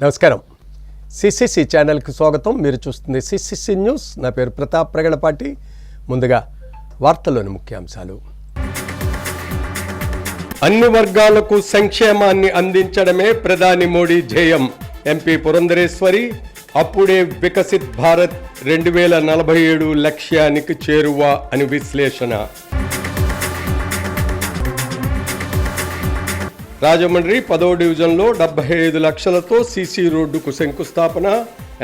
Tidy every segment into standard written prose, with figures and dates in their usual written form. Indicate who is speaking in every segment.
Speaker 1: నమస్కారం. సిసిసి ఛానల్కి స్వాగతం. మీరు చూస్తుంది సిసిసి న్యూస్. నా పేరు ప్రతాప్ ప్రగడపాటి. ముందుగా వార్తల్లోని ముఖ్యాంశాలు. అన్ని వర్గాలకు సంక్షేమాన్ని అందించడమే ప్రధాని మోడీ ధ్యేయం. ఎంపీ పురంధరేశ్వరి. అప్పుడే వికసిత్ భారత్ 2047 లక్ష్యానికి చేరువ అని విశ్లేషణ. రాజమండ్రి 10వ డివిజన్లో 75 లక్షలతో సీసీ రోడ్డుకు శంకుస్థాపన.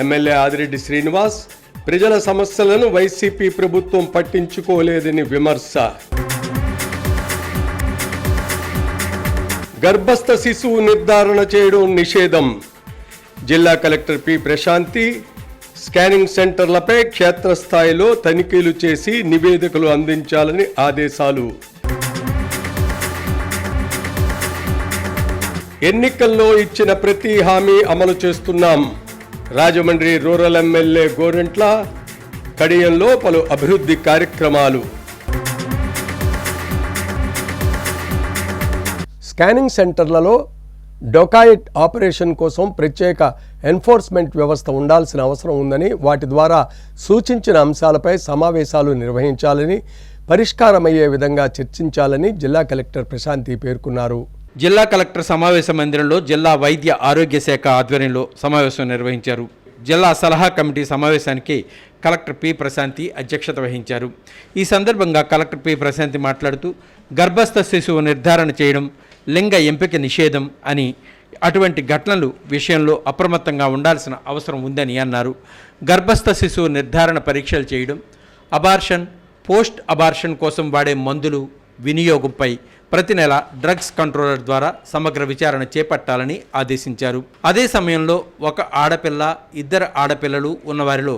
Speaker 1: ఎమ్మెల్యే ఆదిరెడ్డి శ్రీనివాస్. ప్రజల సమస్యలను వైసీపీ ప్రభుత్వం పట్టించుకోలేదని విమర్శ. గర్భస్థ శిశువు నిర్ధారణ చేయడం నిషేధం. జిల్లా కలెక్టర్ పి ప్రశాంతి. స్కానింగ్ సెంటర్లపై క్షేత్రస్థాయిలో తనిఖీలు చేసి నివేదికలు అందించాలని ఆదేశాలు. ఎన్నికల్లో ఇచ్చిన ప్రతి హామీ అమలు చేస్తున్నాం. Rajahmundry rural MLA Gorantla. కడియంలో పలు అభివృద్ధి కార్యక్రమాలు. స్కానింగ్ సెంటర్లలో డొకాయిట్ ఆపరేషన్ కోసం ప్రత్యేక ఎన్ఫోర్స్మెంట్ వ్యవస్థ ఉండాల్సిన అవసరం ఉందని, వాటి ద్వారా సూచించిన అంశాలపై సమావేశాలు నిర్వహించాలని, పరిష్కారమయ్యే విధంగా చర్చించాలని జిల్లా కలెక్టర్ ప్రశాంతి పేర్కొన్నారు.
Speaker 2: జిల్లా కలెక్టర్ సమావేశ మందిరంలో జిల్లా వైద్య ఆరోగ్య శాఖ ఆధ్వర్యంలో సమావేశం నిర్వహించారు. జిల్లా సలహా కమిటీ సమావేశానికి కలెక్టర్ పి ప్రశాంతి అధ్యక్షత వహించారు. ఈ సందర్భంగా కలెక్టర్ పి ప్రశాంతి మాట్లాడుతూ, గర్భస్థ శిశువు నిర్ధారణ చేయడం, లింగ ఎంపిక నిషేధం అని అటువంటి ఘటనలు విషయంలో అప్రమత్తంగా ఉండాల్సిన అవసరం ఉందని అన్నారు. గర్భస్థ శిశువు నిర్ధారణ పరీక్షలు చేయడం, అబార్షన్, పోస్ట్ అబార్షన్ కోసం వాడే మందులు వినియోగంపై ప్రతి నెల డ్రగ్స్ కంట్రోలర్ ద్వారా సమగ్ర విచారణ చేపట్టాలని ఆదేశించారు. అదే సమయంలో ఒక ఆడపిల్ల, 2 ఆడపిల్లలు ఉన్నవారిలో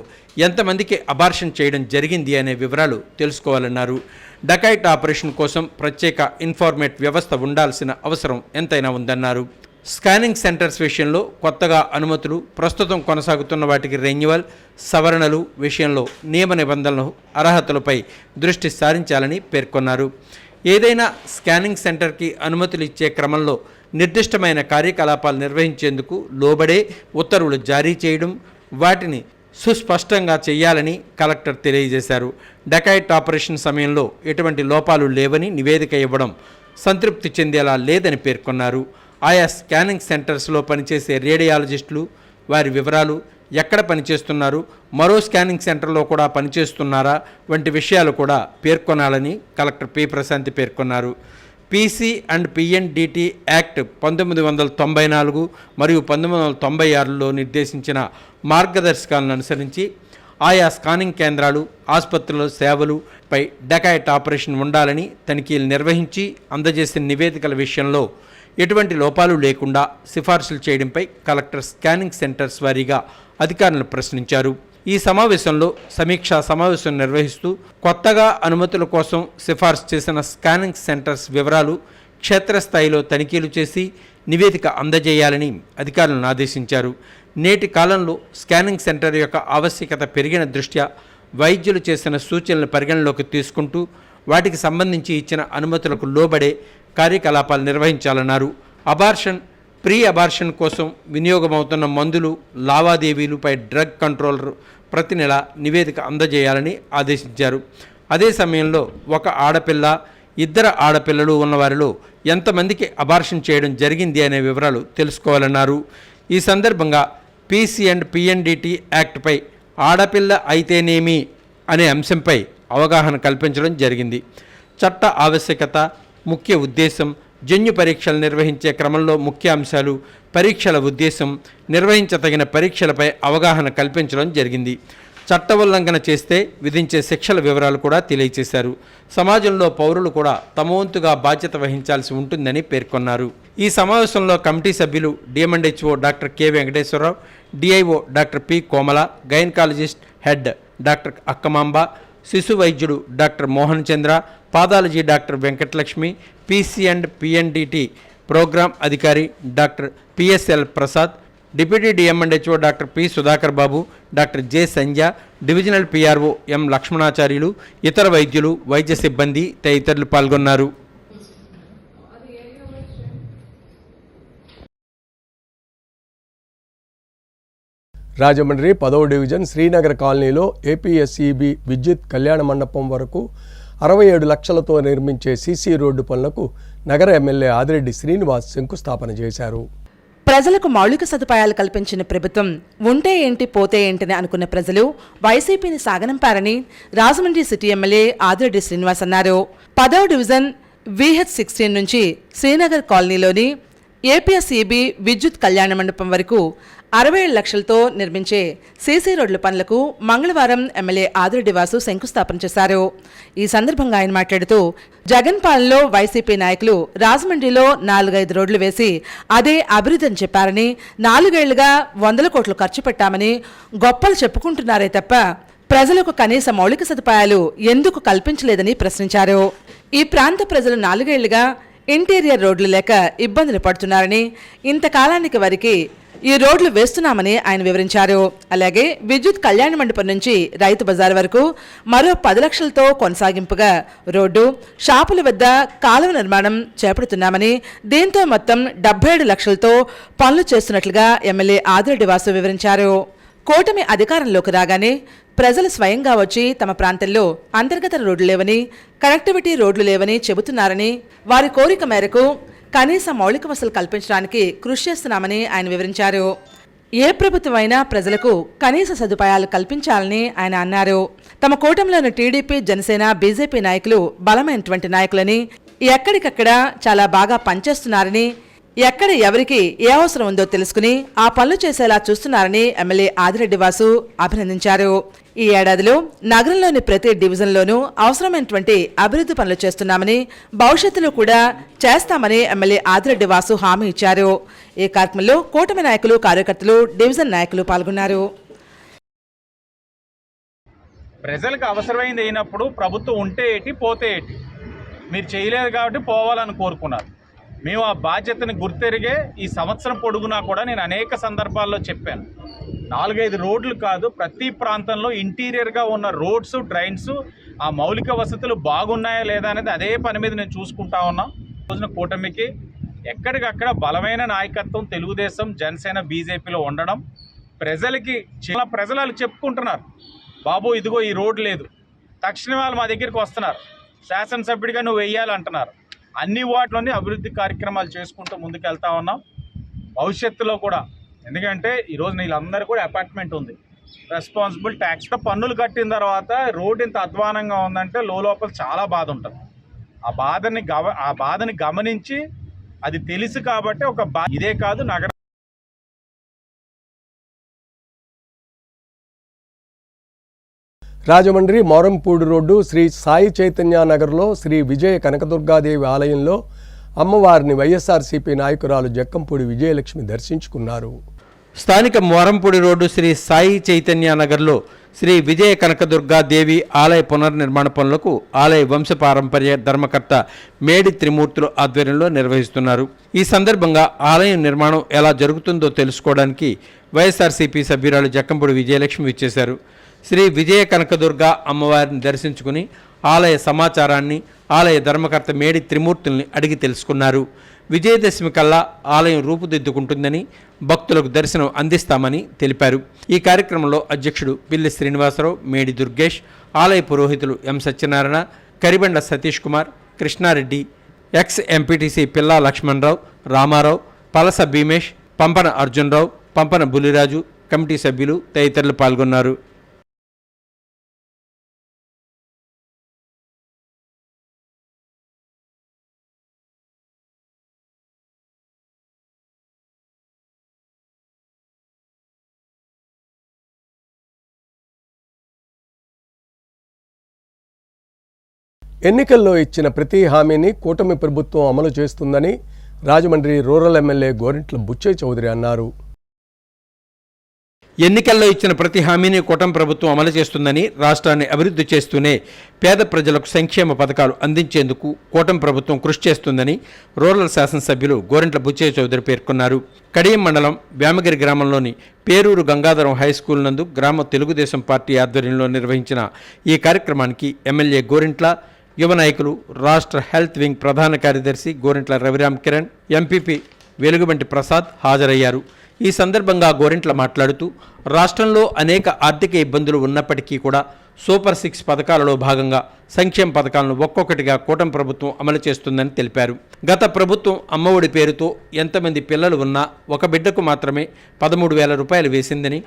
Speaker 2: ఎంతమందికి అబార్షన్ చేయడం జరిగింది అనే వివరాలు తెలుసుకోవాలన్నారు. డకాయిట్ ఆపరేషన్ కోసం ప్రత్యేక ఇన్ఫార్మేట్ వ్యవస్థ ఉండాల్సిన అవసరం ఎంతైనా ఉందన్నారు. స్కానింగ్ సెంటర్స్ విషయంలో కొత్తగా అనుమతులు, ప్రస్తుతం కొనసాగుతున్న వాటికి రెన్యువల్, సవరణలు విషయంలో నియమ నిబంధనలు, అర్హతలపై దృష్టి సారించాలని పేర్కొన్నారు. ఏదైనా స్కానింగ్ సెంటర్కి అనుమతులు ఇచ్చే క్రమంలో నిర్దిష్టమైన కార్యకలాపాలు నిర్వహించేందుకు లోబడే ఉత్తర్వులు జారీ చేయడం, వాటిని సుస్పష్టంగా చేయాలని కలెక్టర్ తెలియజేశారు. డకాయిట్ ఆపరేషన్ సమయంలో ఎటువంటి లోపాలు లేవని నివేదిక ఇవ్వడం సంతృప్తి చెందేలా లేదని పేర్కొన్నారు. ఆయా స్కానింగ్ సెంటర్స్లో పనిచేసే రేడియాలజిస్టులు, వారి వివరాలు, ఎక్కడ పనిచేస్తున్నారు, మరో స్కానింగ్ సెంటర్లో కూడా పనిచేస్తున్నారా వంటి విషయాలు కూడా పేర్కొనాలని కలెక్టర్ పి ప్రశాంతి పేర్కొన్నారు. పీసీ అండ్ పిఎన్డిటి యాక్ట్ 1994 మరియు 1996లో నిర్దేశించిన మార్గదర్శకాలను అనుసరించి ఆయా స్కానింగ్ కేంద్రాలు, ఆసుపత్రుల సేవలుపై డకాయిట్ ఆపరేషన్ ఉండాలని తనిఖీలు నిర్వహించి అందజేసిన నివేదికల విషయంలో ఎటువంటి లోపాలు లేకుండా సిఫార్సులు చేయడంపై కలెక్టర్ స్కానింగ్ సెంటర్స్ వారీగా అధికారులను ప్రశ్నించారు. ఈ సమావేశంలో సమీక్షా సమావేశం నిర్వహిస్తూ కొత్తగా అనుమతుల కోసం సిఫార్సు చేసిన స్కానింగ్ సెంటర్స్ వివరాలు క్షేత్రస్థాయిలో తనిఖీలు చేసి నివేదిక అందజేయాలని అధికారులను ఆదేశించారు. నేటి కాలంలో స్కానింగ్ సెంటర్ యొక్క ఆవశ్యకత పెరిగిన దృష్ట్యా వైద్యులు చేసిన సూచనలను పరిగణలోకి తీసుకుంటూ వాటికి సంబంధించి ఇచ్చిన అనుమతులకు లోబడే కార్యకలాపాలు నిర్వహించాలన్నారు. అబార్షన్, ప్రీ అబార్షన్ కోసం వినియోగమవుతున్న మందులు, లావాదేవీలపై డ్రగ్ కంట్రోలర్ ప్రతి నెల నివేదిక అందజేయాలని ఆదేశించారు. అదే సమయంలో ఒక ఆడపిల్ల, 2 ఆడపిల్లలు ఉన్నవారిలో ఎంతమందికి అబార్షన్ చేయడం జరిగింది అనే వివరాలు తెలుసుకోవాలన్నారు. ఈ సందర్భంగా పీసీ అండ్ పిఎన్డిటి యాక్ట్పై ఆడపిల్ల అయితేనేమి అనే అంశంపై అవగాహన కల్పించడం జరిగింది. చట్ట ఆవశ్యకత, ముఖ్య ఉద్దేశం, జన్యు పరీక్షలు నిర్వహించే క్రమంలో ముఖ్య అంశాలు, పరీక్షల ఉద్దేశం, నిర్వహించదగిన పరీక్షలపై అవగాహన కల్పించడం జరిగింది. చట్ట ఉల్లంఘన చేస్తే విధించే శిక్షల వివరాలు కూడా తెలియజేశారు. సమాజంలో పౌరులు కూడా తమ వంతుగా బాధ్యత వహించాల్సి ఉంటుందని పేర్కొన్నారు. ఈ సమావేశంలో కమిటీ సభ్యులు DM and HO doctor K Venkateswararao, DIO doctor P Komala, gynaecologist head doctor Akkamamba, శిశు వైద్యుడు doctor Mohan Chandra, pathology doctor Venkatalakshmi, PC and PNDT programme అధికారి doctor PSL Prasad, deputy DM and HO doctor P Sudhakar Babu, doctor J Sandhya, divisional PRO M Lakshmanacharyulu, ఇతర వైద్యులు, వైద్య సిబ్బంది తదితరులు పాల్గొన్నారు.
Speaker 1: రాజమండ్రి 10వ డివిజన్ శ్రీనగర్ కాలనీలో ఏపీఎస్ఈబి విద్యుత్ కళ్యాణ మండపం వరకు 67 లక్షలతో నిర్మించే సీసీ రోడ్డు పనులకు నగర ఎమ్మెల్యే ఆదిరెడ్డి శ్రీనివాస్ శంకుస్థాపన చేశారు.
Speaker 3: ప్రజలకు మౌలిక సదుపాయాలు కల్పించిన ప్రభుత్వం ఉంటే ఏంటి పోతే ఏంటని అనుకున్న ప్రజలు వైసీపీని సాగనంపారని రాజమండ్రి సిటీ ఎమ్మెల్యే ఆదిరెడ్డి శ్రీనివాస్ అన్నారు. 10వ డివిజన్ VH16 నుంచి శ్రీనగర్ కాలనీలోని ఏపీఎస్ఈబి విద్యుత్ కళ్యాణ మండపం వరకు 67 లక్షలతో నిర్మించే సీసీ రోడ్ల పనులకు మంగళవారం ఎమ్మెల్యే ఆదిరెడ్డి వాసు శంకుస్థాపన చేశారు. ఈ సందర్భంగా ఆయన మాట్లాడుతూ జగన్ పాలనలో వైసీపీ నాయకులు రాజమండ్రిలో 4-5 రోడ్లు వేసి అదే అభివృద్ధి అని చెప్పారని, 4 ఏళ్లుగా 100 కోట్లు ఖర్చు పెట్టామని గొప్పలు చెప్పుకుంటున్నారే తప్ప ప్రజలకు కనీస మౌలిక సదుపాయాలు ఎందుకు కల్పించలేదని ప్రశ్నించారు. ఈ ప్రాంత ప్రజలు 4 ఏళ్లుగా ఇంటీరియర్ రోడ్లు లేక ఇబ్బందులు పడుతున్నారని, ఇంతకాలానికి వారికి ఈ రోడ్లు వేస్తున్నామని ఆయన వివరించారు. అలాగే విద్యుత్ కళ్యాణ మండపం నుంచి రైతు బజార్ వరకు మరో 10 లక్షలతో కొనసాగింపుగా రోడ్డు, షాపుల వద్ద కాలువ నిర్మాణం చేపడుతున్నామని, దీంతో మొత్తం 77 లక్షలతో పనులు చేస్తున్నట్లుగా ఎమ్మెల్యే ఆదిరెడ్డి వాసు వివరించారు. కూటమి అధికారంలోకి రాగానే ప్రజలు స్వయంగా వచ్చి తమ ప్రాంతంలో అంతర్గత రోడ్లు లేవని, కనెక్టివిటీ రోడ్లు లేవని చెబుతున్నారని, వారి కోరిక మేరకు కనీస మౌలిక వసతులు కల్పించడానికి కృషి చేస్తున్నామని ఆయన వివరించారు. ఏ ప్రభుత్వం అయినా ప్రజలకు కనీస సదుపాయాలు కల్పించాలని ఆయన అన్నారు. తమ కూటమిలోని టీడీపీ, జనసేన, బీజేపీ నాయకులు బలమైనటువంటి నాయకులని, ఎక్కడికక్కడ చాలా బాగా పనిచేస్తున్నారని, ఎక్కడ ఎవరికి ఏ అవసరం ఉందో తెలుసుకుని ఆ పనులు చేసేలా చూస్తున్నారని ఎమ్మెల్యే ఆదిరెడ్డి వాసు అభినందించారు. ఈ ఏడాదిలో నగరంలోని ప్రతి డివిజన్లోనూ అవసరమైనటువంటి అభివృద్ధి పనులు చేస్తున్నామని, భవిష్యత్తులో కూడా చేస్తామని ఎమ్మెల్యే ఆదిరెడ్డి వాసు హామీ ఇచ్చారు. ఈ కార్యక్రమంలో కూటమి నాయకులు, కార్యకర్తలు, డివిజన్ నాయకులు పాల్గొన్నారు.
Speaker 4: ప్రజలకు అవసరమైంది అయినప్పుడు ప్రభుత్వం ఉంటే ఏంటి పోతే ఏంటి, మీరు చేయలేదు కాబట్టి పోవాలని కోరుకున్నారు. మేము ఆ బాధ్యతను గుర్తెరిగే ఈ సంవత్సరం పొడుగునా కూడా నేను అనేక సందర్భాల్లో చెప్పాను. 4-5 రోడ్లు కాదు, ప్రతి ప్రాంతంలో ఇంటీరియర్గా ఉన్న రోడ్స్, డ్రైన్స్, ఆ మౌలిక వసతులు బాగున్నాయా లేదా అనేది అదే పని మీద నేను చూసుకుంటా ఉన్నా. రోజున కూటమికి ఎక్కడికక్కడ బలమైన నాయకత్వం తెలుగుదేశం, జనసేన, బీజేపీలో ఉండడం, ప్రజలకి చాలా ప్రజలు చెప్పుకుంటున్నారు, బాబు ఇదిగో ఈ రోడ్ లేదు, తక్షణ వాళ్ళు మా దగ్గరికి వస్తున్నారు, శాసనసభ్యుడిగా నువ్వు వెయ్యాలంటున్నారు. అన్ని వాటిలోని అభివృద్ధి కార్యక్రమాలు చేసుకుంటూ ముందుకు వెళ్తా ఉన్నాం. భవిష్యత్తులో కూడా, ఎందుకంటే ఈరోజు వీళ్ళందరూ కూడా అపార్ట్మెంట్ ఉంది, రెస్పాన్సిబుల్ ట్యాక్స్తో పన్నులు కట్టిన తర్వాత రోడ్ ఇంత అధ్వానంగా ఉందంటే లోపల చాలా బాధ ఉంటుంది. ఆ బాధని గమనించి అది తెలుసు కాబట్టి ఇదే కాదు నగర
Speaker 1: రాజమండ్రి మోరంపూడి రోడ్డు శ్రీ సాయి చైతన్య నగర్లో శ్రీ విజయ కనకదుర్గాదేవి ఆలయంలో అమ్మవారిని వైఎస్ఆర్సీపీ నాయకురాలు జక్కంపూడి విజయలక్ష్మి దర్శించుకున్నారు.
Speaker 2: స్థానిక మోరంపూడి రోడ్డు శ్రీ సాయి చైతన్య నగర్లో శ్రీ విజయ కనకదుర్గాదేవి ఆలయ పునర్నిర్మాణ పనులకు ఆలయ వంశపారంపర్య ధర్మకర్త మేడి త్రిమూర్తులు ఆధ్వర్యంలో నిర్వహిస్తున్నారు. ఈ సందర్భంగా ఆలయం నిర్మాణం ఎలా జరుగుతుందో తెలుసుకోవడానికి వైఎస్ఆర్సీపీ సభ్యురాలు జక్కంపూడి విజయలక్ష్మి విచ్చేశారు. శ్రీ విజయ కనకదుర్గ అమ్మవారిని దర్శించుకుని ఆలయ సమాచారాన్ని ఆలయ ధర్మకర్త మేడి త్రిమూర్తుల్ని అడిగి తెలుసుకున్నారు. విజయదశమి కల్లా ఆలయం రూపుదిద్దుకుంటుందని, భక్తులకు దర్శనం అందిస్తామని తెలిపారు. ఈ కార్యక్రమంలో అధ్యక్షుడు పిల్లి శ్రీనివాసరావు, మేడి దుర్గేష్, ఆలయ పురోహితులు ఎం సత్యనారాయణ, కరిబండ సతీష్ కుమార్, కృష్ణారెడ్డి, ఎక్స్ ఎంపీటీసీ పిల్లా లక్ష్మణరావు, రామారావు, పలస భీమేష్, పంపన అర్జునరావు, పంపన బులిరాజు, కమిటీ సభ్యులు తదితరులు పాల్గొన్నారు.
Speaker 1: ఎన్నికల్లో ఇచ్చిన ప్రతి హామీని కూటమి ప్రభుత్వం అమలు చేస్తుందని రాజమండ్రి రూరల్ ఎమ్మెల్యే గోరింట్ల బుచ్చయ్య చౌదరి అన్నారు.
Speaker 2: ఎన్నికల్లో ఇచ్చిన ప్రతి హామీని కూటమి ప్రభుత్వం అమలు చేస్తుందని, రాష్ట్రాన్ని అభివృద్ధి చేస్తూనే పేద ప్రజలకు సంక్షేమ పథకాలు అందించేందుకు కూటమి ప్రభుత్వం కృషి చేస్తుందని రూరల్ శాసనసభ్యులు గోరింట్ల బుచ్చయ్య చౌదరి పేర్కొన్నారు. కడియం మండలం వేమగిరి గ్రామంలోని పేరూరు గంగాధరం హైస్కూల్ నందు గ్రామ తెలుగుదేశం పార్టీ ఆధ్వర్యంలో నిర్వహించిన ఈ కార్యక్రమానికి ఎమ్మెల్యే గోరింట్ల, యువ నాయకులు, రాష్ట్ర హెల్త్ వింగ్ ప్రధాన కార్యదర్శి గోరింట్ల రవిరామ్ కిరణ్, ఎంపీపీ వెలుగుబంటి ప్రసాద్ హాజరయ్యారు. ఈ సందర్భంగా గోరింట్ల మాట్లాడుతూ రాష్ట్రంలో అనేక ఆర్థిక ఇబ్బందులు ఉన్నప్పటికీ కూడా సూపర్ 6 పథకాలలో భాగంగా సంక్షేమ పథకాలను ఒక్కొక్కటిగా కూటమి ప్రభుత్వం అమలు చేస్తుందని తెలిపారు. గత ప్రభుత్వం అమ్మఒడి పేరుతో ఎంతమంది పిల్లలు ఉన్నా ఒక బిడ్డకు మాత్రమే 13,000 రూపాయలు వేసిందని,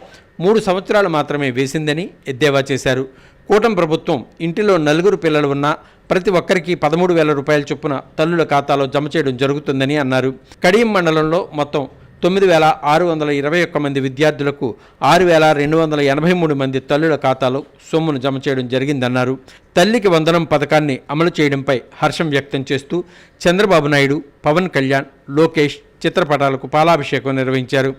Speaker 2: 3 సంవత్సరాలు మాత్రమే వేసిందని ఎద్దేవా చేశారు. కూటమి ప్రభుత్వం ఇంటిలో 4 పిల్లలు ఉన్నా ప్రతి ఒక్కరికి 13,000 రూపాయల చొప్పున తల్లుల ఖాతాలో జమ చేయడం జరుగుతుందని అన్నారు. కడియం మండలంలో మొత్తం 9,621 మంది విద్యార్థులకు 6,283 మంది తల్లుల ఖాతాలో సొమ్మును జమ చేయడం జరిగిందన్నారు. తల్లికి వందనం పథకాన్ని అమలు చేయడంపై హర్షం వ్యక్తం చేస్తూ చంద్రబాబు నాయుడు, పవన్ కళ్యాణ్, లోకేష్ చిత్రపటాలకు పాలాభిషేకం నిర్వహించారు.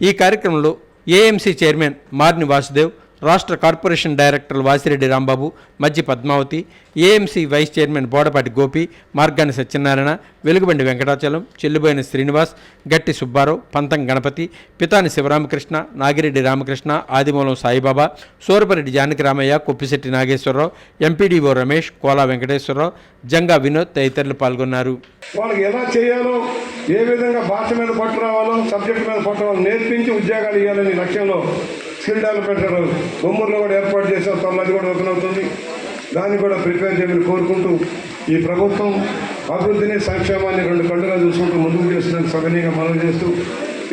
Speaker 2: ఈ కార్యక్రమంలో ఏఎంసీ చైర్మన్ మార్ని వాసుదేవ్, రాష్ట్ర corporation director Vasireddy Rambabu, Majji Padmavathi, AMC vice chairman Bodapati Gopi, Margani Satyanarayana, Velugubandi Venkatachalam, Chelluboina Srinivas, Gatti Subbarao, Pantham Ganapathi, Pithani Sivaramakrishna, Nagireddy Ramakrishna, Adimulam Saibaba, Surapareddy Janakiramaiah, Koppisetti Nageswararao, MPDO Ramesh, Kola Venkateswararao, Janga Vinod తదితరులు పాల్గొన్నారు.
Speaker 5: వాళ్ళకి ఎలా చేయాలో, ఏ విధంగా భాష మీద పట్టు రావాలో, సబ్జెక్ట్ మీద పట్టు రావాలో నేర్పించి ఉద్యోగాలు ఇవ్వాలని లక్ష్యంలో స్కిల్ డెవలప్మెంట్ బొమ్మూరులో కూడా ఏర్పాటు చేసాం. తొమ్మిది కూడా ఓపెన్ అవుతుంది. దాన్ని కూడా ప్రిపేర్ చేయమని కోరుకుంటూ ఈ ప్రభుత్వం అభివృద్ధిని, సంక్షేమాన్ని 2 కళ్ళుగా చూసుకుంటూ ముందుకు చేస్తున్నది సగనీయంగా మనవి చేస్తూ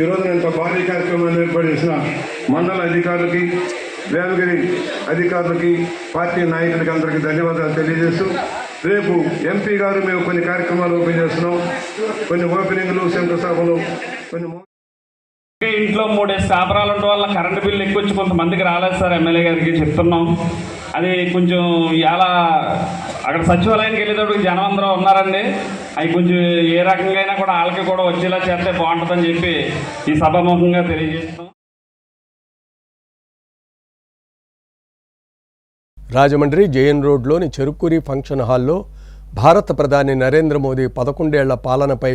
Speaker 5: ఈరోజు ఇంత భారీ కార్యక్రమాన్ని ఏర్పాటు చేసిన మండల అధికారులకి, వేమగిరి అధికారులకి, పార్టీ నాయకులకి అందరికీ ధన్యవాదాలు తెలియజేస్తూ రేపు ఎంపీ గారు మేము కొన్ని కార్యక్రమాలు ఓపెన్ చేస్తున్నాం. కొన్ని ఓపెనింగ్లు, శంకుస్థాపనలు, కొన్ని
Speaker 6: ఇంట్లో 3 కాపురాలు ఉండడం వల్ల కరెంటు బిల్లు ఎక్కువ వచ్చి కొంతమందికి రాలేదు సార్. ఎమ్మెల్యే గారికి చెప్తున్నాం. అది కొంచెం ఇలా అక్కడ సచివాలయానికి వెళ్ళేటప్పుడు జనం అందరూ ఉన్నారండి. అవి కొంచెం ఏ రకంగా అయినా కూడా వాళ్ళకి కూడా వచ్చేలా చేస్తే బాగుంటుందని చెప్పి ఈ సభాముఖంగా తెలియజేస్తున్నాం.
Speaker 1: రాజమండ్రి జేఎన్ రోడ్లోని చెరుకూరి ఫంక్షన్ హాల్లో భారత ప్రధాని నరేంద్ర మోదీ 11 ఏళ్ల పాలనపై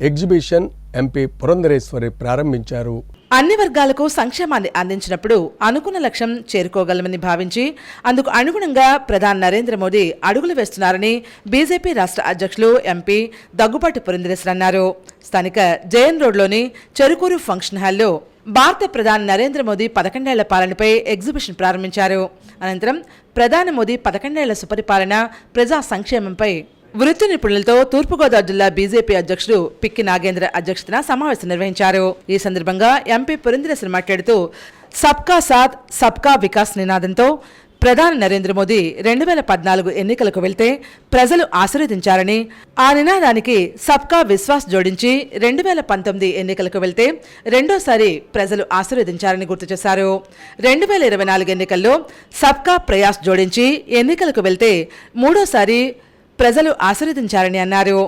Speaker 1: ఎగ్జిబిషన్ ఎంపీ పురంధరేశ్వరి ప్రారంభించారు.
Speaker 3: అన్ని వర్గాలకు సంక్షేమాన్ని అందించినప్పుడు అనుకున్న లక్ష్యం చేరుకోగలమని భావించి అందుకు అనుగుణంగా ప్రధాని నరేంద్ర మోదీ అడుగులు వేస్తున్నారని బీజేపీ రాష్ట్ర అధ్యక్షులు ఎంపీ దగ్గుపాటి పురంధరేశ్వరి అన్నారు. స్థానిక జేఎన్ రోడ్లోని చెరుకూరు ఫంక్షన్ హాల్లో భారత ప్రధాని నరేంద్ర మోదీ 11 ఏళ్ల పాలనపై ఎగ్జిబిషన్ ప్రారంభించారు. అనంతరం ప్రధాని మోదీ 11 ఏళ్ల సుపరిపాలన, ప్రజా సంక్షేమంపై వృత్తి నిపుణులతో తూర్పుగోదావరి జిల్లా బీజేపీ అధ్యక్షుడు పిక్కి నాగేంద్ర అధ్యక్షతన సమావేశం నిర్వహించారు. ఈ సందర్భంగా ఎంపీ పురంధరేశ్వరి మాట్లాడుతూ సబ్కా సాథ్ సబ్కా వికాస్ నినాదంతో ప్రధాని నరేంద్ర మోదీ 2014 ఎన్నికలకు వెళ్తే ప్రజలు ఆశీర్వదించారని, ఆ నినాదానికి సబ్కా విశ్వాస్ జోడించి 2019 ఎన్నికలకు వెళ్తే రెండోసారి ప్రజలు ఆశీర్వదించారని గుర్తు చేశారు. 2024 ఎన్నికల్లో సబ్కా ప్రయాస్ జోడించి ఎన్నికలకు వెళ్తే మూడోసారి ప్రజలు ఆశీర్వదించారని అన్నారు.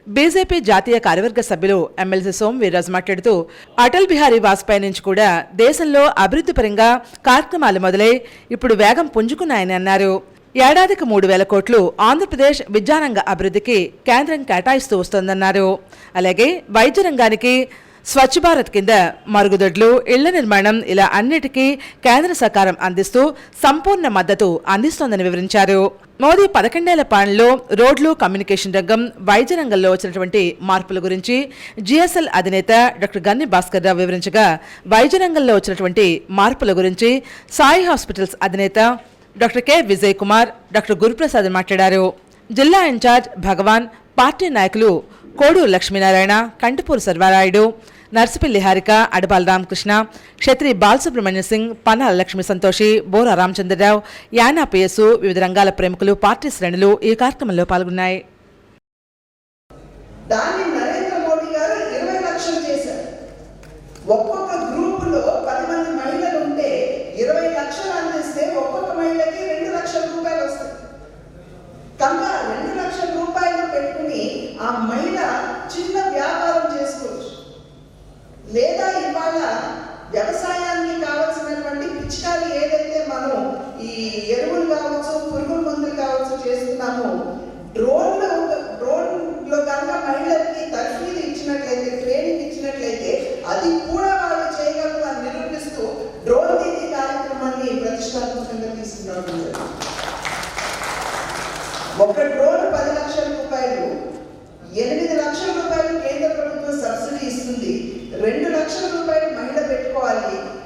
Speaker 3: బీజేపీ జాతీయ కార్యవర్గ సభ్యులు ఎమ్మెల్సీ సోమ్ వీర్రాజు మాట్లాడుతూ అటల్ బిహారీ వాజ్పేయి నుంచి కూడా దేశంలో అభివృద్ధి పరంగా కార్యక్రమాలు మొదలై ఇప్పుడు వేగం పుంజుకున్నాయని అన్నారు. ఏడాదికి 3,000 కోట్లు ఆంధ్రప్రదేశ్ విద్యారంగ అభివృద్ధికి కేంద్రం కేటాయిస్తూ వస్తోందన్నారు. అలాగే వైద్య రంగానికి స్వచ్ఛ భారత్ కింద మరుగుదొడ్లు, ఇళ్ల నిర్మాణం ఇలా అన్నిటికీ కేంద్ర సహకారం అందిస్తూ సంపూర్ణ మద్దతు అందిస్తోందని వివరించారు. మోదీ 11 ఏళ్ల పాలనలో రోడ్లు, కమ్యూనికేషన్ రంగం, వైద్య రంగంలో వచ్చినటువంటి మార్పుల గురించి జిఎస్ఎల్ అధినేత డాక్టర్ గన్ని భాస్కర్ రావు వివరించగా, వైద్య రంగంలో వచ్చినటువంటి మార్పుల గురించి సాయి హాస్పిటల్స్ అధినేత doctor K Vijay Kumar, doctor Guruprasad మాట్లాడారు. జిల్లా ఇన్ఛార్జ్ భగవాన్, పార్టీ నాయకులు కోడు లక్ష్మీనారాయణ, కంటిపూరు సర్వారాయుడు, నర్సిపల్లి హారిక, అడపాల రామకృష్ణ, క్షత్రి బాలసుబ్రహ్మణ్య సింగ్, పన్నాల లక్ష్మీ సంతోషి, బోరా రామచంద్రరావు, యానా పిఎస్సు, వివిధ రంగాల ప్రముఖులు, పార్టీ శ్రేణులు ఈ కార్యక్రమంలో పాల్గొన్నాయి.
Speaker 7: దాన్ని నరేంద్ర మోడీ గారు 20 లక్షలు చేశారు. ఒక్కొక్క గ్రూపులో 10 మంది మహిళలు ఉంటే 20 లక్షలు అందిస్తే ఒక్కొక్క మహిళకి 2 లక్షల రూపాయలు వస్తాయి. కనుక 2 లక్షల రూపాయలు పెట్టుకుని ఆ మహిళ చిన్న వ్యాపారం చేసుకోవచ్చు. లేదా ఇవాళ వ్యవసాయానికి కావాల్సినటువంటి పిచికారి ఏదైతే మనం ఈ ఎరువులు కావచ్చు, పురుగుల మందులు కావచ్చు చేస్తున్నామో, డ్రోన్లో కనుక మహిళలకి తర్ఫీదు ఇచ్చినట్లయితే, ట్రైనింగ్ ఇచ్చినట్లయితే అది కూడా వాళ్ళు చేయగలరు అని నిరూపిస్తూ డ్రోన్ దీదీ కార్యక్రమాన్ని ప్రతిష్టాత్మకంగా తీసుకున్నాం. ఒక డ్రోన్ 10 లక్షల రూపాయలు, 8 లక్షల రూపాయలు కేంద్ర ప్రభుత్వం సబ్సిడీ ఇస్తుంది, 2 లక్షల రూపాయలు మహిళ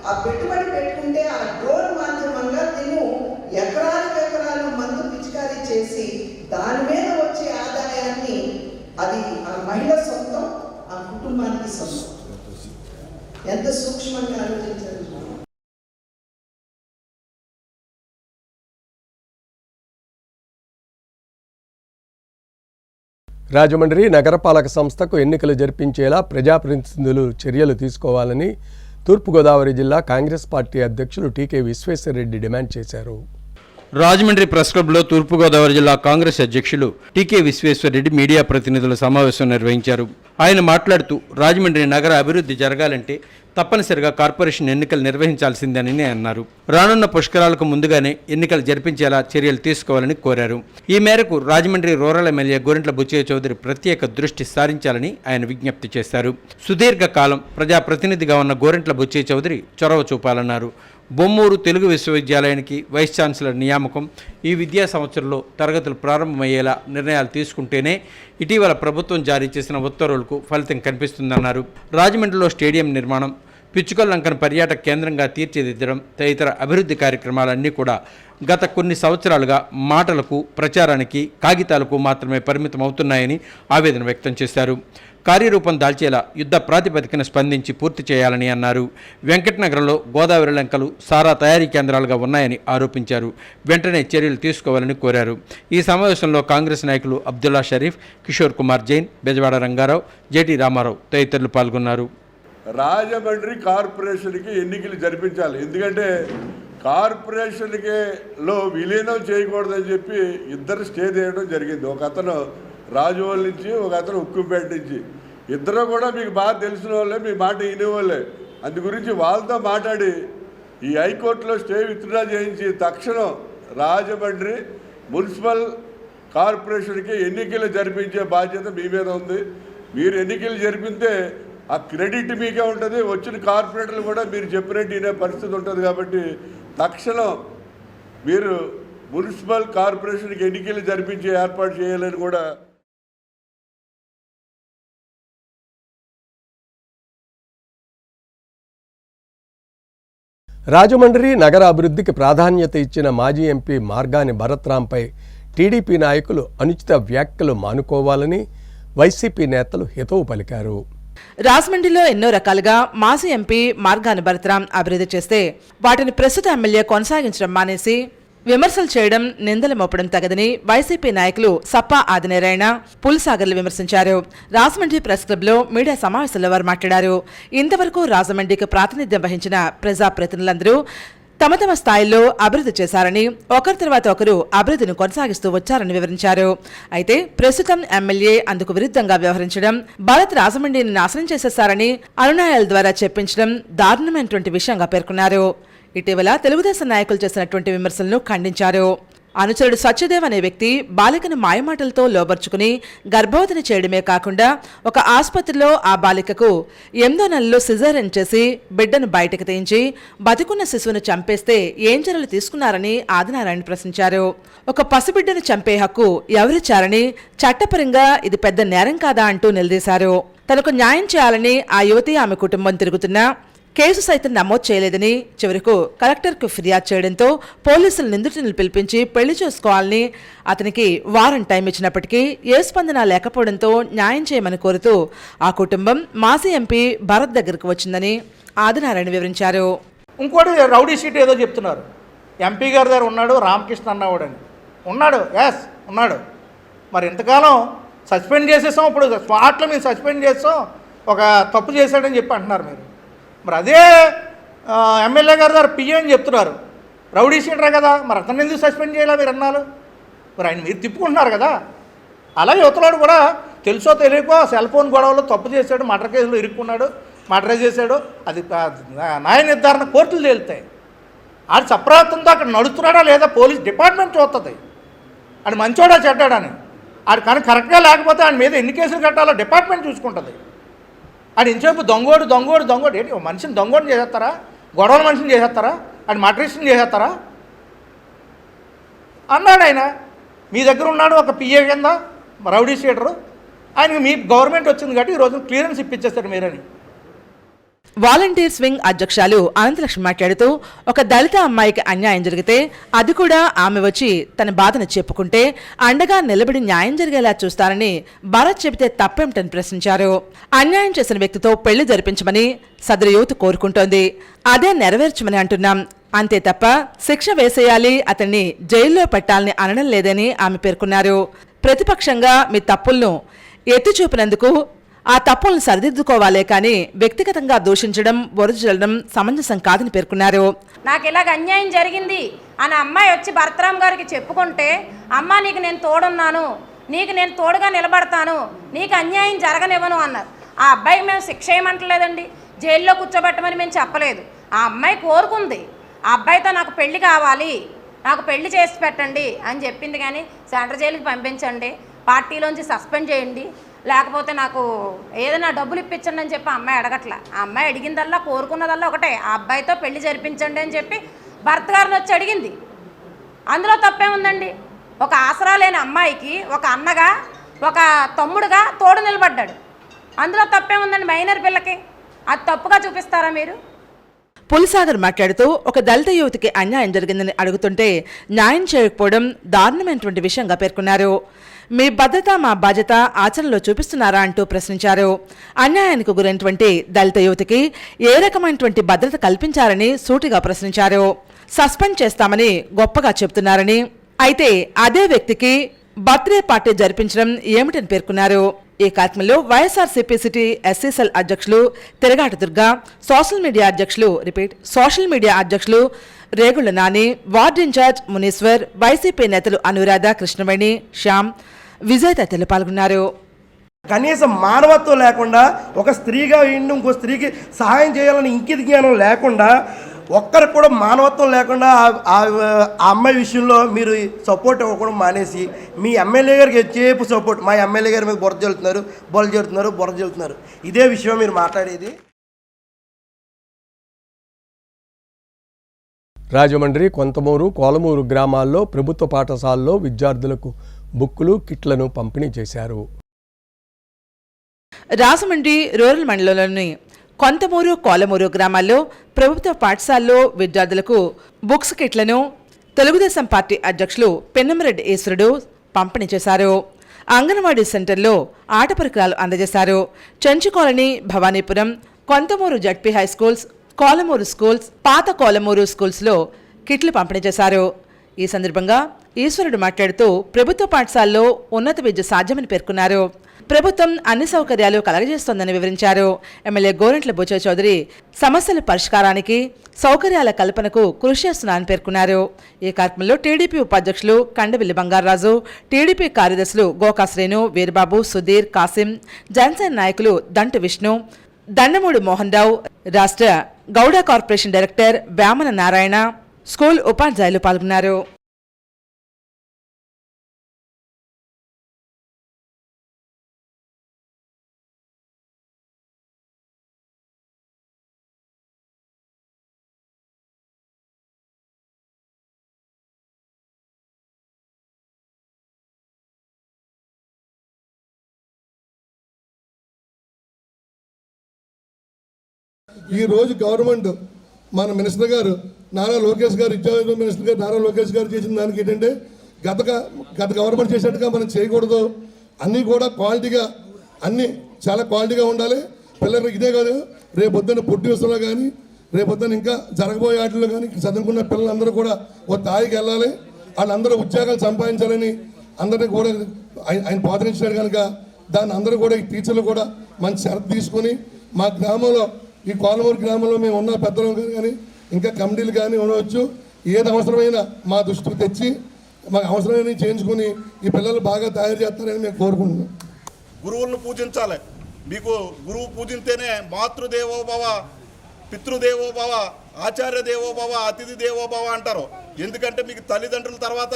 Speaker 7: ఆ పెట్టుబడి పెట్టుకుంటే ఆ డ్రోన్ మాధ్యమంగా తిను ఎకరాలు మందు పిచికారీ చేసి దాని మీద వచ్చే ఆదాయాన్ని అది ఆ మహిళ సొంతం, ఆ కుటుంబానికి సొంతం. ఎంత సూక్ష్మంగా ఆలోచించారు.
Speaker 1: రాజమండ్రి నగరపాలక సంస్థకు ఎన్నికలు జరిపించేలా ప్రజాప్రతినిధులు చర్యలు తీసుకోవాలని తూర్పుగోదావరి జిల్లా కాంగ్రెస్ పార్టీ అధ్యక్షులు టీకే విశ్వేశ్వరరెడ్డి డిమాండ్ చేశారు.
Speaker 2: రాజమండ్రి ప్రెస్ క్లబ్లో తూర్పుగోదావరి జిల్లా కాంగ్రెస్ అధ్యక్షులు టీకే విశ్వేశ్వరరెడ్డి మీడియా ప్రతినిధుల సమావేశం నిర్వహించారు. ఆయన మాట్లాడుతూ రాజమండ్రి నగర అభివృద్ధి జరగాలంటే తప్పనిసరిగా కార్పొరేషన్ ఎన్నికలు నిర్వహించాల్సిందేనని అన్నారు. రానున్న పుష్కరాలకు ముందుగానే ఎన్నికలు జరిపించేలా చర్యలు తీసుకోవాలని కోరారు. ఈ మేరకు రాజమండ్రి రూరల్ ఎమ్మెల్యే గోరింట్ల బుచ్చయ్య చౌదరి ప్రత్యేక దృష్టి సారించాలని ఆయన విజ్ఞప్తి చేశారు. సుదీర్ఘకాలం ప్రజాప్రతినిధిగా ఉన్న గోరింట్ల బుచ్చయ్య చౌదరి చొరవ చూపాలన్నారు. బొమ్మూరు తెలుగు విశ్వవిద్యాలయానికి వైస్ ఛాన్సలర్ నియామకం ఈ విద్యా సంవత్సరంలో తరగతులు ప్రారంభమయ్యేలా నిర్ణయాలు తీసుకుంటేనే ఇటీవల ప్రభుత్వం జారీ చేసిన ఉత్తర్వులకు ఫలితం కనిపిస్తుందన్నారు. రాజమండ్రిలో స్టేడియం నిర్మాణం, పిచ్చుకల్లంకన పర్యాటక కేంద్రంగా తీర్చిదిద్దడం తదితర అభివృద్ధి కార్యక్రమాలన్నీ కూడా గత కొన్ని సంవత్సరాలుగా మాటలకు, ప్రచారానికి, కాగితాలకు మాత్రమే పరిమితం అవుతున్నాయని ఆవేదన వ్యక్తం చేశారు. కార్యరూపం దాల్చేలా యుద్ధ ప్రాతిపదికన స్పందించి పూర్తి చేయాలని అన్నారు. వెంకటనగరంలో గోదావరి లంకలు సారా తయారీ కేంద్రాలుగా ఉన్నాయని ఆరోపించారు. వెంటనే చర్యలు తీసుకోవాలని కోరారు. ఈ సమావేశంలో కాంగ్రెస్ నాయకులు అబ్దుల్లా షరీఫ్, కిషోర్ కుమార్ జైన్, బెజవాడ రంగారావు, జేటీ రామారావు తదితరులు పాల్గొన్నారు.
Speaker 5: రాజమండ్రి కార్పొరేషన్కి ఎన్నికలు జరిపించాలి. ఎందుకంటే కార్పొరేషన్కి లో విలీనం చేయకూడదని చెప్పి ఇద్దరు స్టే చేయడం జరిగింది. ఒక అతను రాజువాళ్ళ నుంచి, ఒక అతను ఉక్కుంపేట నుంచి. ఇద్దరు కూడా మీకు బాగా తెలిసిన వాళ్ళే, మీ మాట వినేవాళ్ళే. అందు గురించి వాళ్ళతో మాట్లాడి ఈ హైకోర్టులో స్టే విత్డ్రా చేయించి తక్షణం రాజమండ్రి మున్సిపల్ కార్పొరేషన్కి ఎన్నికలు జరిపించే బాధ్యత మీ మీద ఉంది. మీరు ఎన్నికలు జరిపితే ఆ క్రెడిట్ మీకే ఉంటుంది. వచ్చిన కార్పొరేటర్లు కూడా మీరు చెప్పినట్టు వినే పరిస్థితి ఉంటుంది. కాబట్టి తక్షణం మీరు మున్సిపల్ కార్పొరేషన్కి ఎన్నికలు జరిపించే ఏర్పాటు చేయాలని కూడా
Speaker 1: రాజమండ్రి నగర అభివృద్ధికి ప్రాధాన్యత ఇచ్చిన మాజీ ఎంపీ మార్గాని భరత్రాంపై టీడీపీ నాయకులు అనుచిత వ్యాఖ్యలు మానుకోవాలని వైసీపీ నేతలు హితవు పలికారు.
Speaker 3: రాజమండ్రిలో ఎన్నో రకాలుగా మాజీ ఎంపీ మార్గాని భరత్రాం అభివృద్ధి చేస్తే వాటిని ప్రస్తుత ఎమ్మెల్యే కొనసాగించడం మానేసి విమర్శలు చేయడం, నిందలు మోపడం తగదని వైసీపీ నాయకులు సప్పా ఆదినారాయణ, పుల్సాగర్లు విమర్శించారు. రాజమండ్రి ప్రెస్ క్లబ్లో మీడియా సమావేశంలో వారు మాట్లాడారు. ఇంతవరకు రాజమండ్రికి ప్రాతినిధ్యం వహించిన ప్రజాప్రతినిధులందరూ తమ తమ స్థాయిల్లో అభివృద్ధి చేశారని, ఒకరి తర్వాత ఒకరు అభివృద్ధిని కొనసాగిస్తూ వచ్చారని వివరించారు. అయితే ప్రస్తుతం ఎమ్మెల్యే అందుకు విరుద్ధంగా వ్యవహరించడం, భరత్ రాజమండ్రిని నాశనం చేసేశారని అనునాయాల ద్వారా చెప్పించడం దారుణమైనటువంటి విషయంగా పేర్కొన్నారు. ఇటీవల తెలుగుదేశం నాయకులు చేసినటువంటి విమర్శలను ఖండించారు. అనుచరుడు సత్యదేవ్ అనే వ్యక్తి బాలికను మాయమాటలతో లోబర్చుకుని గర్భవతిని చేయడమే కాకుండా ఒక ఆసుపత్రిలో ఆ బాలికకు 8వ నెలలో సిజేరియన్ చేసి బిడ్డను బయటకు తీయించి బతికున్న శిశువును చంపేస్తే ఏం చర్యలు తీసుకున్నారని ఆదినారాయణ ప్రశ్నించారు. ఒక పసిబిడ్డను చంపే హక్కు ఎవరిచ్చారని, చట్టపరంగా ఇది పెద్ద నేరం కాదా అంటూ నిలదీశారు. తనకు న్యాయం చేయాలని ఆ యువతి, ఆమె కుటుంబం తిరుగుతున్నా కేసు సైతం నమోదు చేయలేదని, చివరకు కలెక్టర్కు ఫిర్యాదు చేయడంతో పోలీసులు నిందితులను పిలిపించి పెళ్లి చేసుకోవాలని అతనికి వారం టైం ఇచ్చినప్పటికీ ఏ స్పందన లేకపోవడంతో న్యాయం చేయమని కోరుతూ ఆ కుటుంబం మాజీ ఎంపీ భరత్ దగ్గరకు వచ్చిందని ఆదినారాయణ వివరించారు.
Speaker 8: ఇంకోటి రౌడీ షీట్ ఏదో చెప్తున్నారు. ఎంపీ గారి దగ్గర ఉన్నాడు రామకృష్ణ అన్నవాడని. ఉన్నాడు, ఎస్ ఉన్నాడు. మరి ఇంతకాలం సస్పెండ్ చేసేసాం, ఇప్పుడు స్పాట్లో మేము సస్పెండ్ చేస్తాం, ఒక తప్పు చేశాడని చెప్పి అంటున్నారు మీరు. మరి అదే ఎమ్మెల్యే గారు దగ్గర పిఏ అని చెప్తున్నారు. రౌడీ షీటరే కదా, మరి అతన్ని ఎందుకు సస్పెండ్ చేయాలా మీరు అన్నారు? మరి ఆయన మీరు తిప్పుకుంటున్నారు కదా. అలాగే యువతలోడు కూడా తెలుసో తెలియకో సెల్ ఫోన్ గొడవలో తప్పు చేశాడు, మర్డర్ కేసులో ఇరుక్కున్నాడు, మర్డర్ చేశాడు. అది న్యాయ నిర్ధారణ కోర్టులు తేలుతాయి. ఆడు సప్రాతంతో అక్కడ నడుస్తున్నాడా లేదా పోలీస్ డిపార్ట్మెంట్ చూస్తుంది. ఆడు మంచోడా చెడ్డాడని. ఆడు కానీ కరెక్ట్గా లేకపోతే ఆయన మీద ఎన్ని కేసులు కట్టాలో డిపార్ట్మెంట్ చూసుకుంటుంది. ఆడు ఇంచేపు దొంగోడు ఏంటి? మనిషిని దొంగోడిని చేసేస్తారా? గొడవల మనిషిని చేసేస్తారా? ఆడు మటరిస్ట్ని చేసేస్తారా అన్నాడు ఆయన. మీ దగ్గర ఉన్నాడు ఒక పిఏ కింద రౌడీ షీటరు. ఆయనకి మీ గవర్నమెంట్ వచ్చింది కాబట్టి ఈరోజు క్లియరెన్స్ ఇప్పించేస్తారు మీరని.
Speaker 3: వాలంటీర్స్ వింగ్ అధ్యక్షురాలు అనంతలక్ష్మి మాట్లాడుతూ ఒక దళిత అమ్మాయికి అన్యాయం జరిగితే అది కూడా ఆమె వచ్చి తన బాధను చెప్పుకుంటే అండగా నిలబడి న్యాయం జరిగేలా చూస్తారని భరత్ చెబితే తప్పేమిటని ప్రశ్నించారు. అన్యాయం చేసిన వ్యక్తితో పెళ్లి జరిపించమని సదరు యువత కోరుకుంటోంది. అదే నెరవేర్చమని అంటున్నాం. అంతే తప్ప శిక్ష వేసేయాలి, అతన్ని జైల్లో పెట్టాలని అనడం లేదని ఆమె పేర్కొన్నారు. ప్రతిపక్షంగా మీ తప్పులను ఎత్తి చూపినందుకు ఆ తప్పులను సరిదిద్దుకోవాలే కానీ వ్యక్తిగతంగా దూషించడం, బొరుజులడం సమంజసం కాదని పేర్కొన్నారు.
Speaker 9: నాకు ఇలాగ అన్యాయం జరిగింది అని అమ్మాయి వచ్చి భరతరామ్ గారికి చెప్పుకుంటే, అమ్మ నీకు నేను తోడున్నాను, నీకు నేను తోడుగా నిలబడతాను, నీకు అన్యాయం జరగనివ్వను అన్నారు. ఆ అబ్బాయికి మేము శిక్ష ఏమంటలేదండి, జైల్లో కూర్చోబెట్టమని మేము చెప్పలేదు. ఆ అమ్మాయి కోరుకుంది, ఆ అబ్బాయితో నాకు పెళ్లి కావాలి, నాకు పెళ్లి చేసి పెట్టండి అని చెప్పింది. కానీ సెంట్రల్ జైలుకి పంపించండి, పార్టీలోంచి సస్పెండ్ చేయండి, లేకపోతే నాకు ఏదైనా డబ్బులు ఇప్పించండి అని చెప్పి ఆ అమ్మాయి అడగట్లా. ఆ అమ్మాయి అడిగిందల్లా, కోరుకున్నదల్లా ఒకటే, ఆ అబ్బాయితో పెళ్లి జరిపించండి అని చెప్పి భర్త గారిని వచ్చి అడిగింది. అందులో తప్పే ఉందండి? ఒక ఆసరా లేని అమ్మాయికి ఒక అన్నగా, ఒక తమ్ముడుగా తోడు నిలబడ్డాడు. అందులో తప్పే ఉందండి? మైనర్ పిల్లకి అది తప్పుగా చూపిస్తారా మీరు?
Speaker 3: పులిసాగర్ మాట్లాడుతూ ఒక దళిత యువతికి అన్యాయం జరిగిందని అడుగుతుంటే న్యాయం చేయకపోవడం దారుణమైనటువంటి విషయంగా పేర్కొన్నారు. మీ భద్రత మా బాధ్యత ఆచరణలో చూపిస్తున్నారా అంటూ ప్రశ్నించారు. అన్యాయానికి గురైనటువంటి దళిత యువతికి ఏ రకమైనటువంటి భద్రత కల్పించారని సూటిగా ప్రశ్నించారు. సస్పెండ్ చేస్తామని గొప్పగా చెబుతున్నారని, అయితే అదే వ్యక్తికి బర్త్డే పార్టీ జరిపించడం ఏమిటని పేర్కొన్నారు. ఈ కార్యక్రమంలో వైఎస్ఆర్సీపీ సిటీ ఎస్సీసెల్ అధ్యక్షులు తిరగాట దుర్గా, సోషల్ మీడియా అధ్యక్షులు రేగుళ్ల నాని, వార్డు ఇన్ఛార్జ్ మునీశ్వర్, వైసీపీ నేతలు అనురాధ, కృష్ణవేణి, శ్యామ్, విజయ్ తదితరులు పాల్గొన్నారు.
Speaker 10: కనీసం మానవత్వం లేకుండా, ఒక స్త్రీగా ఇంకో స్త్రీకి సహాయం చేయాలని ఇంకిత జ్ఞానం లేకుండా, ఒక్కరికి కూడా మానవత్వం లేకుండా ఆ అమ్మాయి విషయంలో మీరు సపోర్ట్ ఇవ్వకుండా మానేసి మీ ఎమ్మెల్యే గారికి ఎంతసేపు సపోర్ట్, మా ఎమ్మెల్యే గారి మీద బురద జల్లుతున్నారు, ఇదే విషయం మీరు మాట్లాడేది.
Speaker 1: రాజమండ్రి, కొంతమూరు, కోలమూరు గ్రామాల్లో ప్రభుత్వ పాఠశాలలో విద్యార్థులకు బుక్కులు, కిట్లను పంపిణీ చేశారు.
Speaker 3: రాజమండ్రి రూరల్ మండలంలోని కొంతమూరు, కోలమూరు గ్రామాల్లో ప్రభుత్వ పాఠశాలలో విద్యార్థులకు బుక్స్ కిట్లను తెలుగుదేశం పార్టీ అధ్యక్షులు పెన్నమరెడ్డి ఈశ్వరుడు పంపిణీ చేశారు. అంగన్వాడీ సెంటర్లో ఆట పరికరాలు అందజేశారు. Chenchu colony, Bhavanipuram, Konthamuru ZP high schools, Kolamuru schools, పాత కోలమూరు స్కూల్స్లో కిట్లు పంపిణీ చేశారు. ఈ సందర్భంగా ఈశ్వరుడు మాట్లాడుతూ ప్రభుత్వ పాఠశాలలో ఉన్నత విద్య సాధ్యమని పేర్కొన్నారు. ప్రభుత్వం అన్ని సౌకర్యాలు కలగజేస్తోందని వివరించారు. ఎమ్మెల్యే గోరంట్ల బుచ్చయ్య చౌదరి సమస్యల పరిష్కారానికి, సౌకర్యాల కల్పనకు కృషి చేస్తున్నారని పేర్కొన్నారు. ఈ కార్యక్రమంలో టీడీపీ ఉపాధ్యక్షులు కండవిల్లి బంగారాజు, టీడీపీ కార్యదర్శులు గోకా శ్రీను, వీరబాబు, సుధీర్, కాసిం, జనసేన నాయకులు దంటు విష్ణు, దండమూడి మోహన్ రావు, రాష్ట్ర Gowda corporation director Vemana Narayana, school ఉపాధ్యాయులు పాల్గొన్నారు.
Speaker 11: ఈరోజు గవర్నమెంట్, మన మినిస్టర్ గారు నారా లోకేష్ గారు, విద్యాశాఖ మినిస్టర్ గారు నారా లోకేష్ గారు చేసిన దానికి ఏంటంటే గత గవర్నమెంట్ చేసినట్టుగా మనం చేయకూడదు. అన్నీ కూడా క్వాలిటీగా, అన్నీ చాలా క్వాలిటీగా ఉండాలి. పిల్లలు ఇదే కాదు, రేపొద్దున పుట్టి విషయంలో కానీ, రేపొద్దున ఇంకా జరగబోయే వాటిలో కానీ చదువుకున్న పిల్లలందరూ కూడా ఒక స్థాయికి వెళ్ళాలి. వాళ్ళందరూ ఉద్యోగాలు సంపాదించాలని అందరినీ కూడా ఆయన పాదరించాడు కనుక దాన్ని అందరూ కూడా, ఈ టీచర్లు కూడా మంచి శ్రద్ధ తీసుకొని మా గ్రామంలో, ఈ కోలమూరు గ్రామంలో మేము ఉన్న పెద్దలు కానీ ఇంకా కమిటీలు కానీ ఉండవచ్చు, ఏది అవసరమైనా మా దృష్టికి తెచ్చి మాకు అవసరమైన చేయించుకొని ఈ పిల్లలు బాగా తయారు చేస్తారని మేము కోరుకుంటున్నాం.
Speaker 12: గురువులను పూజించాలి. మీకు గురువు పూజింతేనే మాతృదేవోభవ, పితృదేవోభవ, ఆచార్య దేవోభవ, అతిథి దేవోభవ అంటారు. ఎందుకంటే మీకు తల్లిదండ్రుల తర్వాత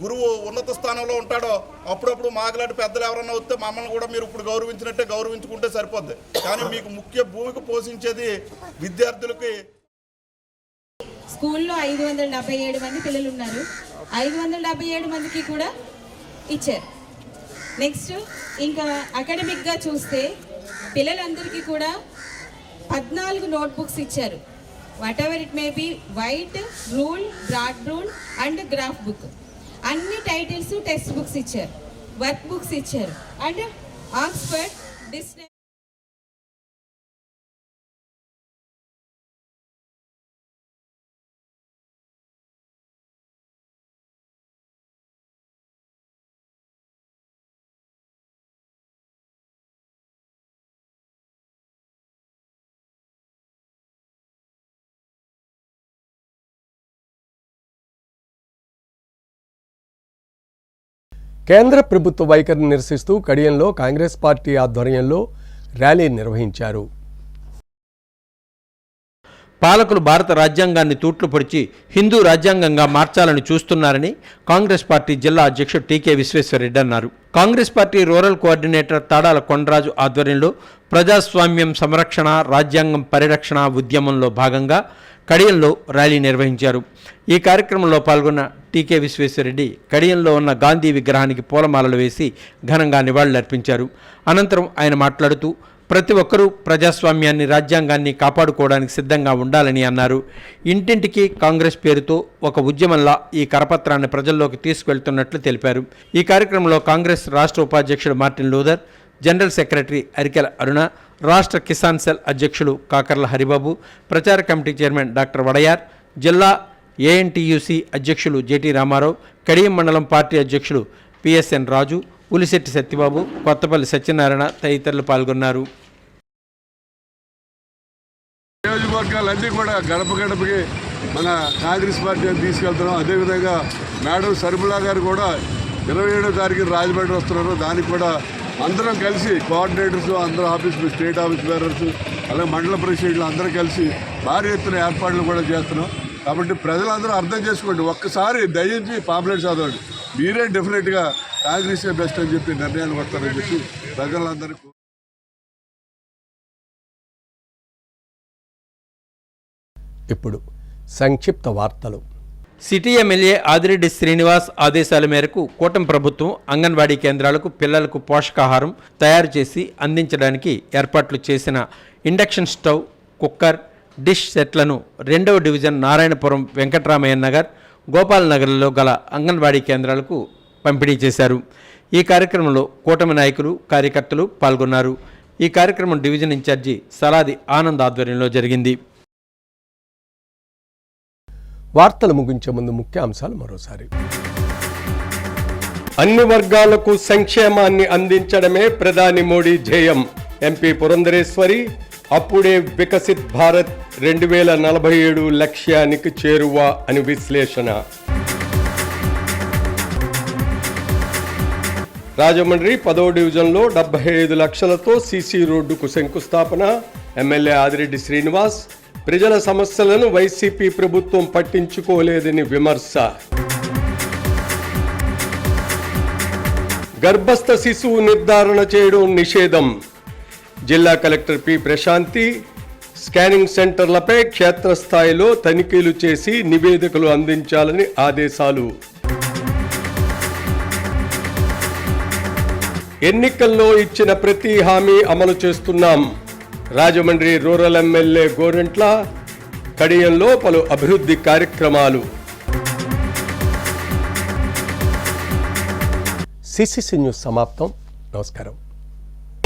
Speaker 12: గురువు ఉన్నత స్థానంలో ఉంటాడో, అప్పుడప్పుడు మాగలాంటి పెద్దలు ఎవరన్నా వస్తే మమ్మల్ని కూడా మీరు ఇప్పుడు గౌరవించినట్టే గౌరవించుకుంటే సరిపోద్ది. కానీ మీకు ముఖ్య భూమిక పోషించేది విద్యార్థులకి.
Speaker 13: స్కూల్లో 577 మంది పిల్లలు ఉన్నారు. 577 మందికి కూడా ఇచ్చారు. నెక్స్ట్ ఇంకా అకాడమిక్గా చూస్తే పిల్లలందరికీ కూడా 14 నోట్బుక్స్ ఇచ్చారు. Whatever it may be, white rule, broad rule and graph book, అన్ని టైటిల్స్ టెక్స్ట్ బుక్స్ ఇచ్చారు, వర్క్ బుక్స్ ఇచ్చారు అండ్ ఆక్స్ఫర్డ్ డిస్నే.
Speaker 1: కేంద్ర ప్రభుత్వ వైఖరిని నిరసిస్తూ కడియంలో కాంగ్రెస్ పార్టీ ఆధ్వర్యంలో ర్యాలీ నిర్వహించారు.
Speaker 2: పాలకులు భారత రాజ్యాంగాన్ని తూట్లు పొడిచి హిందూ రాజ్యాంగంగా మార్చాలని చూస్తున్నారని కాంగ్రెస్ పార్టీ జిల్లా అధ్యక్షుడు టీకే విశ్వేశ్వరరెడ్డి అన్నారు. Congress party rural coordinator Tadala Kondaraju ఆధ్వర్యంలో ప్రజాస్వామ్యం సంరక్షణ, రాజ్యాంగం పరిరక్షణ ఉద్యమంలో భాగంగా కడియంలో ర్యాలీ నిర్వహించారు. ఈ కార్యక్రమంలో పాల్గొన్న టీకే విశ్వేశ్వరరెడ్డి కడియంలో ఉన్న గాంధీ విగ్రహానికి పూలమాలలు వేసి ఘనంగా నివాళులర్పించారు. అనంతరం ఆయన మాట్లాడుతూ ప్రతి ఒక్కరూ ప్రజాస్వామ్యాన్ని, రాజ్యాంగాన్ని కాపాడుకోవడానికి సిద్ధంగా ఉండాలని అన్నారు. ఇంటింటికి కాంగ్రెస్ పేరుతో ఒక ఉద్యమంలా ఈ కరపత్రాన్ని ప్రజల్లోకి తీసుకెళ్తున్నట్లు తెలిపారు. ఈ కార్యక్రమంలో కాంగ్రెస్ రాష్ట్ర ఉపాధ్యక్షుడు మార్టిన్ లూథర్, జనరల్ సెక్రటరీ అరికెల అరుణ, రాష్ట్ర కిసాన్ సెల్ అధ్యక్షులు కాకర్ల హరిబాబు, ప్రచార కమిటీ చైర్మన్ డాక్టర్ వడయార్, జిల్లా ఏఎన్టీయూసీ అధ్యక్షులు జేటీ రామారావు, కడియం మండలం పార్టీ అధ్యక్షులు పిఎస్ఎన్ రాజు, ఉలిశెట్టి సత్యబాబు, కొత్తపల్లి సత్యనారాయణ తదితరులు పాల్గొన్నారు.
Speaker 11: నియోజకవర్గాలన్నీ కూడా గడప గడపకి మన కాంగ్రెస్ పార్టీని తీసుకెళ్తున్నాం. అదేవిధంగా మేడం శర్మిలా గారు కూడా 27వ తారీఖున రాజమండ్రి వస్తున్నారు. దానికి కూడా అందరం కలిసి కోఆర్డినేటర్స్, అందరూ స్టేట్ ఆఫీస్ బేరర్స్, అలాగే మండల ప్రెసిడెంట్లు అందరూ కలిసి భారీ ఎత్తున ఏర్పాట్లు కూడా చేస్తున్నాం. కాబట్టి ప్రజలందరూ అర్థం చేసుకోండి, ఒక్కసారి దయించి పాంప్లెట్ చదవండి, మీరే డెఫినెట్గా కాంగ్రెస్ బెస్ట్ అని చెప్పి నిర్ణయాలు వస్తారని చెప్పి ప్రజలందరికీ.
Speaker 1: ఇప్పుడు సంక్షిప్త వార్తలు.
Speaker 2: సిటీ ఎమ్మెల్యే ఆదిరెడ్డి శ్రీనివాస్ ఆదేశాల మేరకు కూటమి ప్రభుత్వం అంగన్వాడీ కేంద్రాలకు పిల్లలకు పోషకాహారం తయారు చేసి అందించడానికి ఏర్పాట్లు చేసిన ఇండక్షన్ స్టవ్, కుక్కర్, డిష్ సెట్లను 2వ డివిజన్ నారాయణపురం, వెంకటరామయ్య నగర్, గోపాల్ నగర్లో గల అంగన్వాడీ కేంద్రాలకు పంపిణీ చేశారు. ఈ కార్యక్రమంలో కూటమి నాయకులు, కార్యకర్తలు పాల్గొన్నారు. ఈ కార్యక్రమం డివిజన్ ఇన్ఛార్జి సలాది ఆనంద్ ఆధ్వర్యంలో జరిగింది.
Speaker 1: వార్తలు ముగించే ముందు ముఖ్య అంశాలు మరోసారి. అన్ని వర్గాలకు సంక్షేమాన్ని అందించడమే ప్రధాని మోడీ ధ్యేయం. ఎంపీ పురంధరేశ్వరి అప్పుడే వికసిత్ భారత్ 2047 లక్ష్యానికి చేరువ అని విశ్లేషణ. రాజమండ్రి 10వ డివిజన్లో 75 లక్షలతో సీసీ రోడ్డుకు శంకుస్థాపన. ఎమ్మెల్యే ఆదిరెడ్డి శ్రీనివాస్ ప్రజల సమస్యలను వైసీపీ ప్రభుత్వం పట్టించుకోలేదని విమర్శ. గర్భస్థ శిశువు నిర్ధారణ చేయడం నిషేధం. జిల్లా కలెక్టర్ పి ప్రశాంతి స్కానింగ్ సెంటర్లపై క్షేత్రస్థాయిలో తనిఖీలు చేసి నివేదికలు అందించాలని ఆదేశాలు. ఎన్నికల్లో ఇచ్చిన ప్రతి హామీ అమలు చేస్తున్నాం. Rajahmundry rural MLA Gorantla. కడియంలో పలు అభివృద్ధి కార్యక్రమాలు. సిసిసి న్యూస్ సమాప్తం. నమస్కారం.